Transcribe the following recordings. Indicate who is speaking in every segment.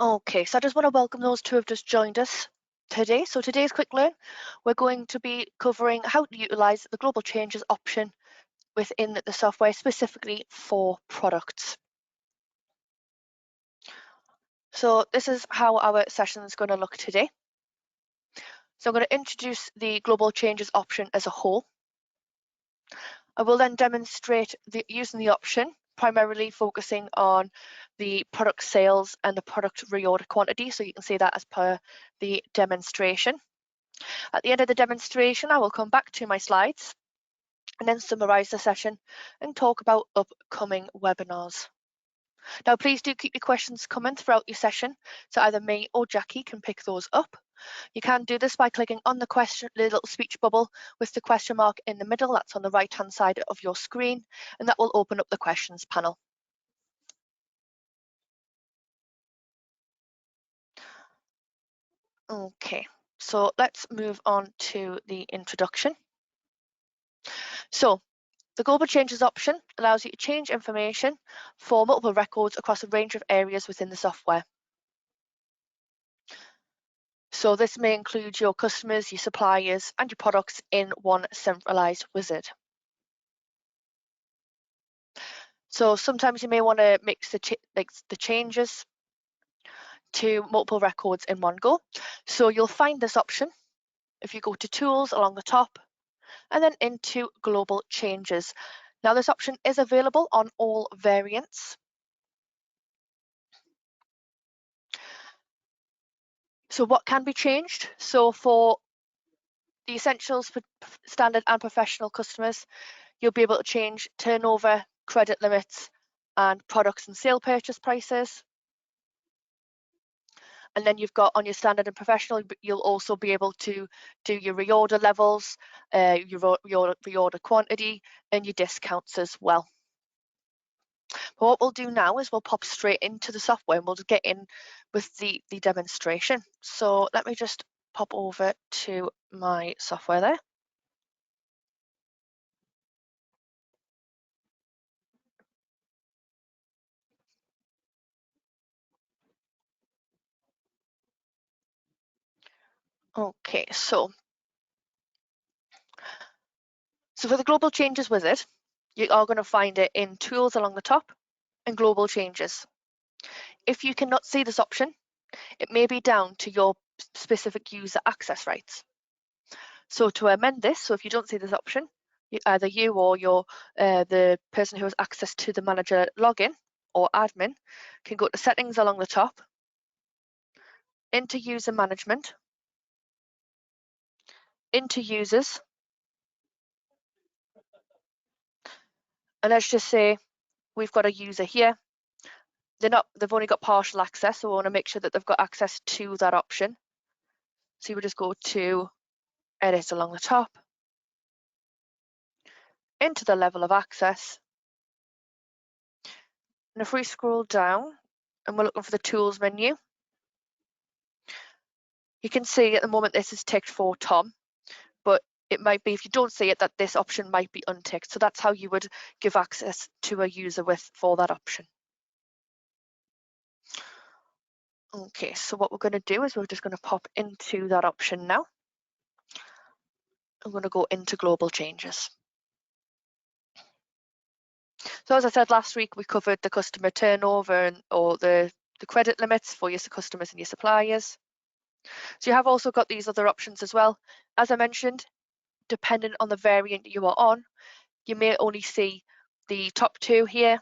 Speaker 1: Okay, so I just want to welcome those who have just joined us today. So today's Quick Learn, we're going to be covering how to utilize the Global Changes option within the software, specifically for products. So this is how our session is going to look today. So I'm going to introduce the Global Changes option as a whole. I will then demonstrate using the option, primarily focusing on the product sales and the product reorder quantity. So you can see that as per the demonstration. At the end of the demonstration, I will come back to my slides and then summarize the session and talk about upcoming webinars. Now, please do keep your questions coming throughout your session, so either me or Jackie can pick those up. You can do this by clicking on the little speech bubble with the question mark in the middle. That's on the right-hand side of your screen, and that will open up the questions panel. Okay, so let's move on to the introduction. So the Global Changes option allows you to change information for multiple records across a range of areas within the software. So this may include your customers, your suppliers, and your products in one centralized wizard. So sometimes you may want to mix the changes to multiple records in one go. So you'll find this option if you go to Tools along the top and then into Global Changes. Now this option is available on all variants. So what can be changed? So for the essentials for standard and professional customers, you'll be able to change turnover, credit limits, and products and sale purchase prices. And then you've got on your standard and professional, you'll also be able to do your reorder levels, your reorder quantity, and your discounts as well. But what we'll do now is we'll pop straight into the software and we'll just get in with the demonstration. So let me just pop over to my software there. Okay, so for the Global Changes wizard, you are going to find it in Tools along the top and Global Changes. If you cannot see this option, it may be down to your specific user access rights. So to amend this, so if you don't see this option, either you or the person who has access to the manager login or admin can go to Settings along the top, into User Management, into Users, and let's just say we've got a user here. They've only got partial access, so we want to make sure that they've got access to that option. So you would just go to Edit along the top, into the level of access, and if we scroll down and we're looking for the Tools menu, you can see at the moment this is ticked for Tom, but it might be, if you don't see it, that this option might be unticked. So that's how you would give access to a user for that option. Okay, so what we're going to do is we're just going to pop into that option now. I'm going to go into Global Changes. So as I said last week, we covered the customer turnover or the credit limits for your customers and your suppliers. So you have also got these other options as well. As I mentioned, depending on the variant you are on, you may only see the top two here.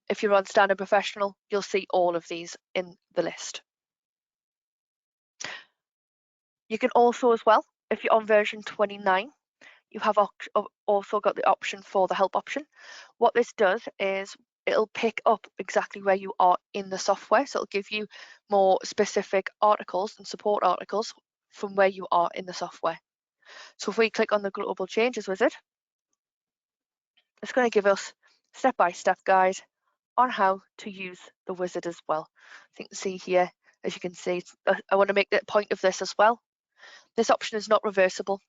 Speaker 1: If you're on standard professional, you'll see all of these in the list. You can also as well, if you're on version 29, you have also got the option for the help option. What this does is it'll pick up exactly where you are in the software. So it'll give you more specific articles and support articles from where you are in the software. So if we click on the Global Changes wizard, it's going to give us step-by-step guide on how to use the wizard as well. I think see here, as you can see, I want to make the point of this as well. This option is not reversible.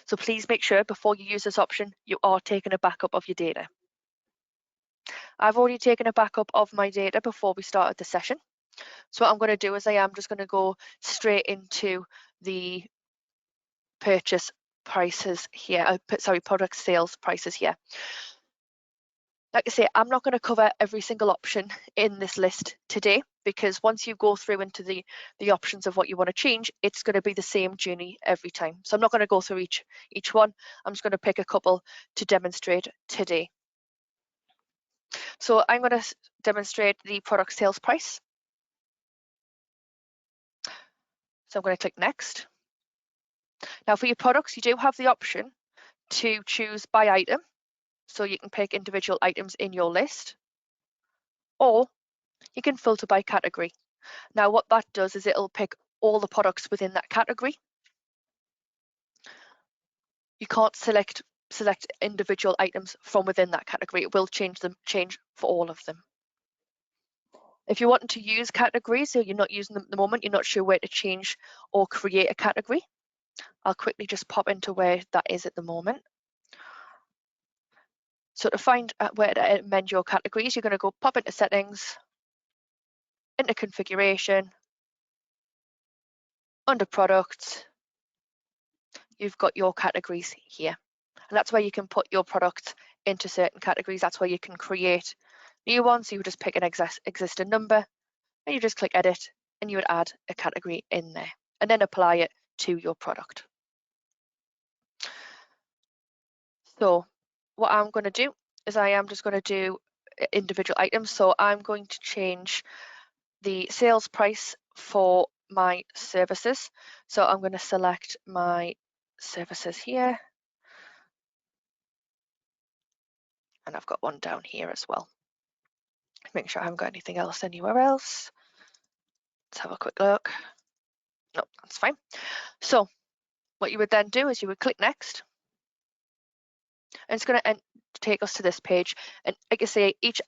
Speaker 1: So please make sure before you use this option, you are taking a backup of your data. I've already taken a backup of my data before we started the session. So what I'm going to do is I am just going to go straight into the purchase prices here, product sales prices here. Like I say, I'm not going to cover every single option in this list today, because once you go through into the options of what you want to change, it's going to be the same journey every time. So I'm not going to go through each one. I'm just going to pick a couple to demonstrate today. So I'm going to demonstrate the product sales price. So I'm going to click next. Now for your products, you do have the option to choose by item. So you can pick individual items in your list, or you can filter by category. Now what that does is it'll pick all the products within that category. You can't select individual items from within that category. It will change for all of them. If you're wanting to use categories, so you're not using them at the moment, you're not sure where to change or create a category, I'll quickly just pop into where that is at the moment. So to find where to amend your categories, you're going to go pop into settings, into configuration, under products, you've got your categories here. And that's where you can put your products into certain categories. That's where you can create new ones. So you would just pick an existing number and you just click edit and you would add a category in there and then apply it to your product. So what I'm going to do is I am just going to do individual items. So I'm going to change the sales price for my services. So I'm going to select my services here. And I've got one down here as well. Make sure I haven't got anything else anywhere else. Let's have a quick look. No, that's fine. So what you would then do is you would click next. And it's going to take us to this page. And like I say, each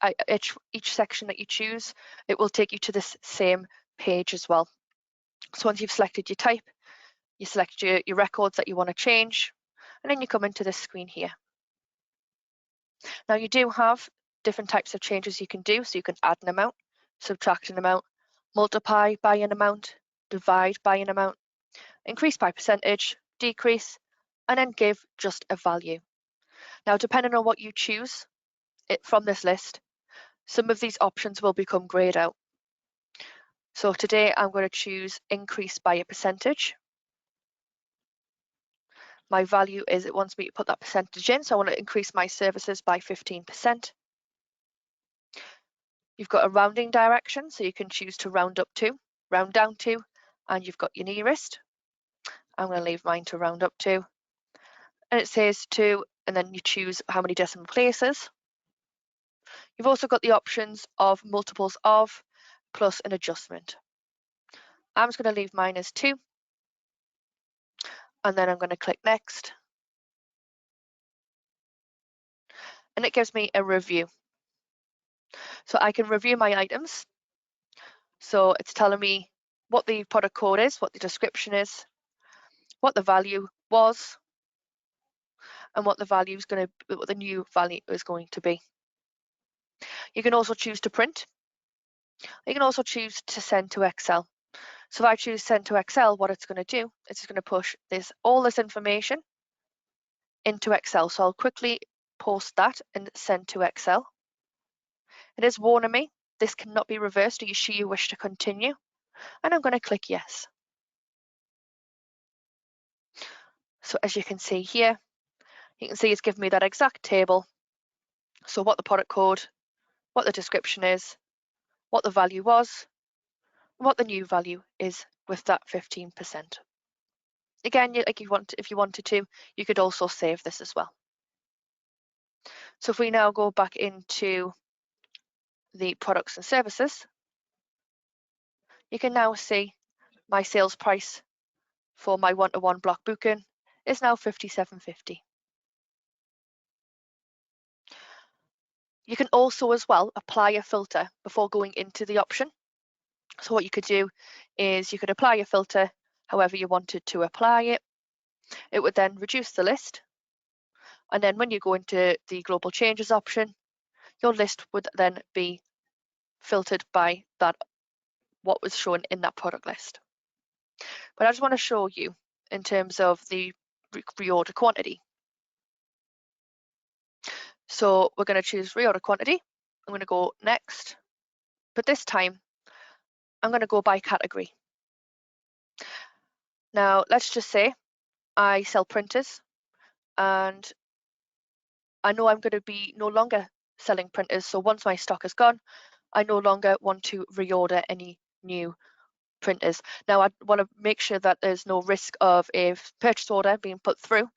Speaker 1: section that you choose, it will take you to this same page as well. So once you've selected your type, you select your records that you want to change, and then you come into this screen here. Now you do have different types of changes you can do. So you can add an amount, subtract an amount, multiply by an amount, divide by an amount, increase by percentage, decrease, and then give just a value. Now, depending on what you choose from this list, some of these options will become grayed out. So today I'm going to choose increase by a percentage. My value is it wants me to put that percentage in, so I want to increase my services by 15%. You've got a rounding direction, so you can choose to round up to, round down to, and you've got your nearest. I'm going to leave mine to round up to. And it says to, and then you choose how many decimal places. You've also got the options of multiples of, plus an adjustment. I'm just going to leave mine as 2. And then I'm going to click next. And it gives me a review. So I can review my items. So it's telling me what the product code is, what the description is, what the value was, and what the value is going to, what the new value is going to be. You can also choose to print. You can also choose to send to Excel. So if I choose send to Excel, what it's going to do, it's going to push all this information into Excel. So I'll quickly post that and send to Excel. It is warning me, this cannot be reversed. Are you sure you wish to continue? And I'm going to click yes. So as you can see here, you can see it's given me that exact table. So what the product code, what the description is, what the value was, what the new value is with that 15%. Again, if you wanted to, you could also save this as well. So if we now go back into the products and services, you can now see my sales price for my one-to-one block booking is now $57.50. You can also as well apply a filter before going into the option. So what you could do is you could apply a filter however you wanted to apply it. It would then reduce the list. And then when you go into the global changes option, your list would then be filtered by that what was shown in that product list. But I just want to show you in terms of the reorder quantity. So we're going to choose reorder quantity. I'm going to go next, but this time I'm going to go by category. Now let's just say I sell printers and I know I'm going to be no longer selling printers. So once my stock is gone, I no longer want to reorder any new printers. Now I want to make sure that there's no risk of a purchase order being put through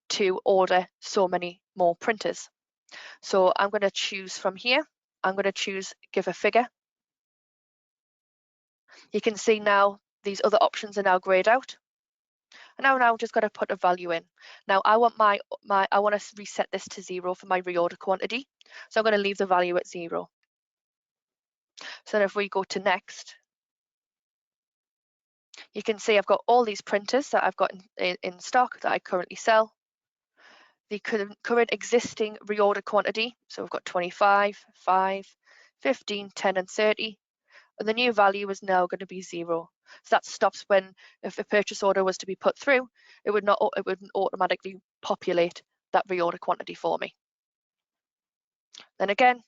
Speaker 1: to order so many more printers. So I'm going to choose from here. I'm going to choose give a figure. You can see now these other options are now grayed out. And now I'm just going to put a value in. Now I want I want to reset this to 0 for my reorder quantity. So I'm going to leave the value at 0. So then if we go to next, you can see I've got all these printers that I've got in stock that I currently sell. The current existing reorder quantity, so we've got 25, 5, 15, 10 and 30. And the new value is now going to be 0. So that stops when, if a purchase order was to be put through, it wouldn't automatically populate that reorder quantity for me. Then again,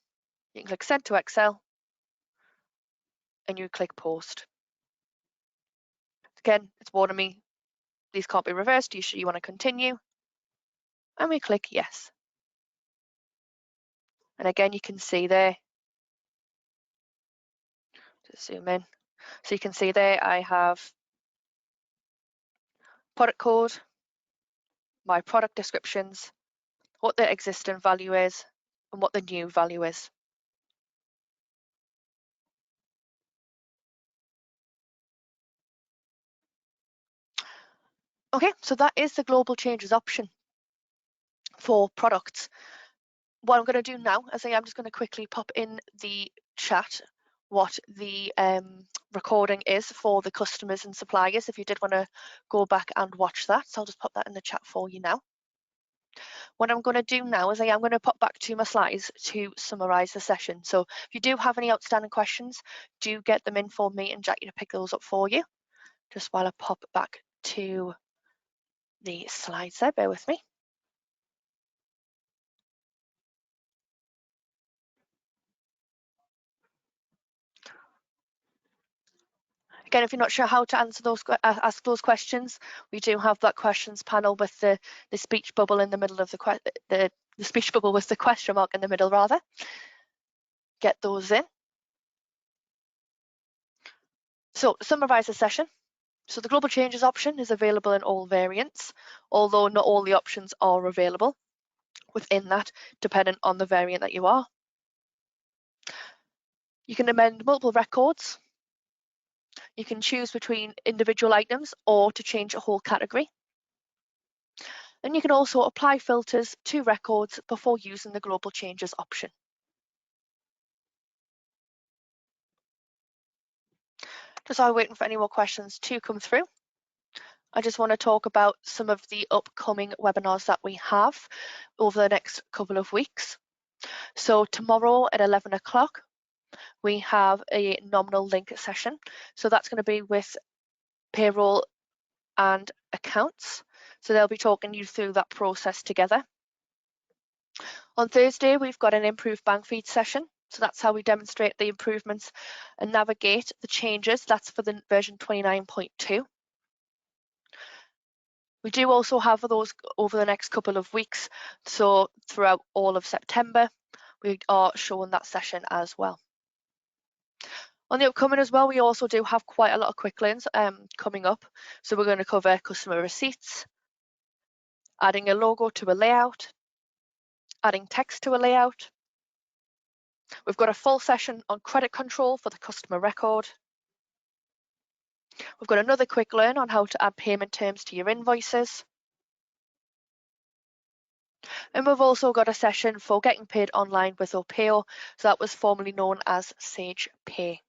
Speaker 1: you can click Send to Excel and you click Post. Again, it's warning me, these can't be reversed. You sure you want to continue? And we click Yes. And again, you can see there, just zoom in. So you can see there I have product code, my product descriptions, what the existing value is, and what the new value is. Okay, so that is the global changes option for products. What I'm going to do now is I'm just going to quickly pop in the chat what the recording is for the customers and suppliers if you did want to go back and watch that. So I'll just pop that in the chat for you now. What I'm going to do now is I am going to pop back to my slides to summarise the session. So if you do have any outstanding questions, do get them in for me and Jackie to pick those up for you. Just while I pop back to the slides there, bear with me. Again, if you're not sure how to answer those, ask those questions, we do have that questions panel with the speech bubble in the middle of the speech bubble with the question mark in the middle rather. Get those in. So summarise the session. So the global changes option is available in all variants, although not all the options are available within that, depending on the variant that you are. You can amend multiple records. You can choose between individual items or to change a whole category. And you can also apply filters to records before using the global changes option. Just while waiting for any more questions to come through, I just want to talk about some of the upcoming webinars that we have over the next couple of weeks. So tomorrow at 11 o'clock, we have a nominal link session. So that's going to be with payroll and accounts. So they'll be talking you through that process together. On Thursday, we've got an improved bank feed session. So that's how we demonstrate the improvements and navigate the changes. That's for the version 29.2. We do also have those over the next couple of weeks. So throughout all of September, we are showing that session as well. On the upcoming as well, we also do have quite a lot of quick learns coming up. So we're going to cover customer receipts, adding a logo to a layout, adding text to a layout. We've got a full session on credit control for the customer record. We've got another quick learn on how to add payment terms to your invoices. And we've also got a session for getting paid online with Opeo. So that was formerly known as Sage Pay.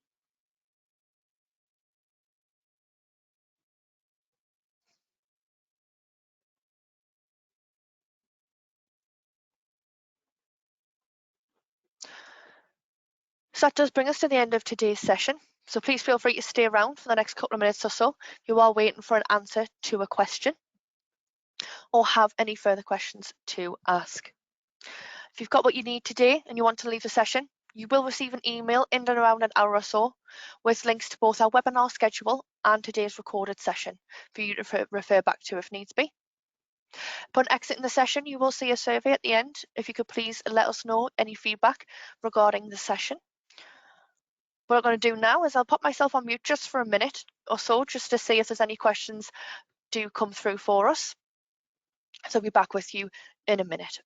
Speaker 1: So that does bring us to the end of today's session. So please feel free to stay around for the next couple of minutes or so if you are waiting for an answer to a question or have any further questions to ask. If you've got what you need today and you want to leave the session, you will receive an email in and around an hour or so with links to both our webinar schedule and today's recorded session for you to refer back to if needs be. Upon exiting the session, you will see a survey at the end. If you could please let us know any feedback regarding the session. What I'm going to do now is I'll pop myself on mute just for a minute or so, just to see if there's any questions do come through for us. So I'll be back with you in a minute.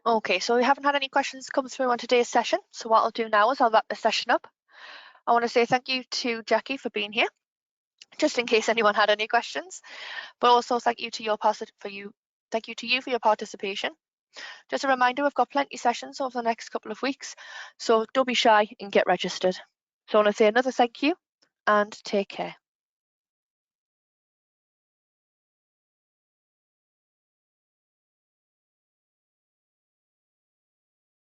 Speaker 1: Okay, so we haven't had any questions come through on today's session. So what I'll do now is I'll wrap the session up. I want to say thank you to Jackie for being here, just in case anyone had any questions, but also thank you to you for your participation. Just a reminder, we've got plenty of sessions over the next couple of weeks, so don't be shy and get registered. So I want to say another thank you and take care.